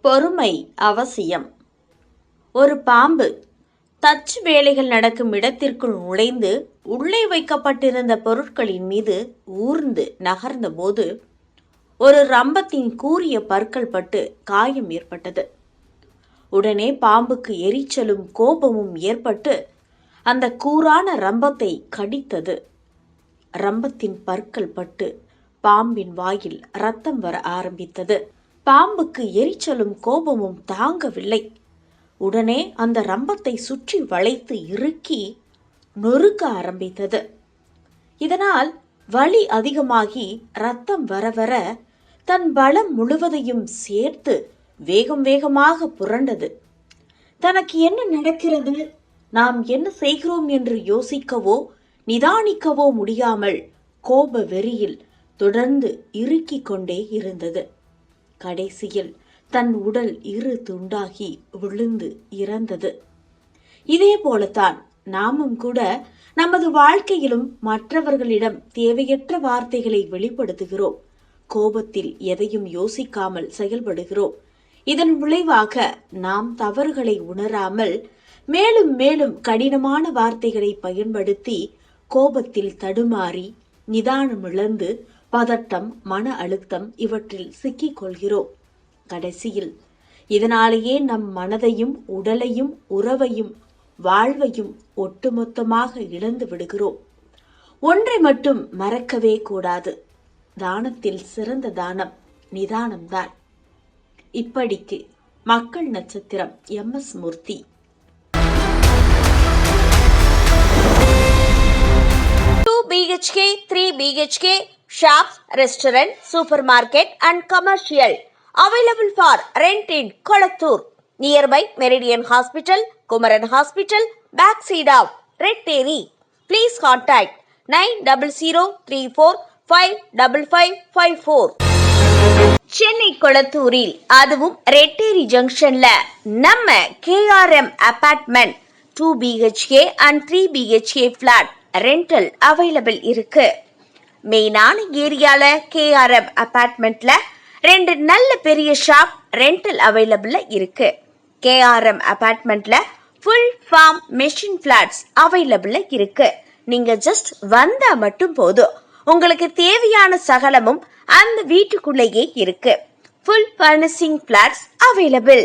பொறுமை அவசியம். ஒரு பாம்பு தச்சு வேலைகள் நடக்கும் இடத்திற்குள் நுழைந்து உள்ளே வைக்கப்பட்டிருந்த பொருட்களின் மீது ஊர்ந்து நகர்ந்தபோது ஒரு ரம்பத்தின் கூரிய பற்கள் பட்டு காயம் ஏற்பட்டது. உடனே பாம்புக்கு எரிச்சலும் கோபமும் ஏற்பட்டு அந்த கூரான ரம்பத்தை கடித்தது. ரம்பத்தின் பற்கள் பட்டு பாம்பின் வாயில் ரத்தம் வர ஆரம்பித்தது. பாம்புக்கு எரிச்சலும் கோபமும் தாங்கவில்லை. உடனே அந்த ரம்பத்தை சுற்றி வளைத்து இறுக்கி நொறுக்க ஆரம்பித்தது. இதனால் வலி அதிகமாகி ரத்தம் வர வர தன் பலம் முழுவதையும் சேர்த்து வேகம் வேகமாக புரண்டது. தனக்கு என்ன நடக்கிறது, நாம் என்ன செய்கிறோம் என்று யோசிக்கவோ நிதானிக்கவோ முடியாமல் கோப வெறியில் தொடர்ந்து இறுக்கிக் கொண்டே இருந்தது. கடைசியில் தன் உடல் இரு துண்டாகி விழுந்து இறந்தது. இதே போலத்தான் நாமும் கூட நமது வாழ்க்கையிலும் மற்றவர்களிடம் தேவையற்ற வார்த்தைகளை வெளிப்படுத்துகிறோம். கோபத்தில் எதையும் யோசிக்காமல் செயல்படுகிறோம். இதன் விளைவாக நாம் தவறுகளை உணராமல் மேலும் மேலும் கடினமான வார்த்தைகளை பயன்படுத்தி கோபத்தில் தடுமாறி நிதானம் இழந்து பதட்டம், மன அழுத்தம் இவற்றில் சிக்கிக் கொள்கிறோம். கடைசியில் இதனாலேயே நம் மனதையும் உடலையும் உறவையும் வாழ்வையும் ஒட்டுமொத்தமாக இழந்து விடுகிறோம். ஒன்றை மட்டும் மறக்கவே கூடாது, தானத்தில் சிறந்த தானம் நிதானம்தான். இப்படிக்கு மக்கள் நட்சத்திரம் MS Murthy. BHK, 3 BHK, shops, restaurant, supermarket and commercial available for rent in Kolattur, nearby Meridian Hospital, Kumaran Hospital, backside of Red Terry. Please contact 9034555554. Chennai கொளத்தூரில், அதுவும் ரெட்டேரி ஜங்ஷன்ல நம்ம KRM apartment 2 BHK and 3 BHK flat rental available இருக்கு. மெயினான ஏரியால KRM அபார்ட்மெண்ட்ல 2 நல்ல பெரிய shop rental அவைலபிள்ல இருக்கு. KRM அபார்ட்மெண்ட்ல ஃபுல் ஃபார்ம் மெஷின் ஃபிளாட்ஸ் அவைலபிள்ல இருக்கு. நீங்க ஜஸ்ட் வந்தா மட்டும் போதும், உங்களுக்கு தேவையான சகலமும் அந்த வீட்டுக்குள்ளேயே இருக்கு. Full furnishing flats available.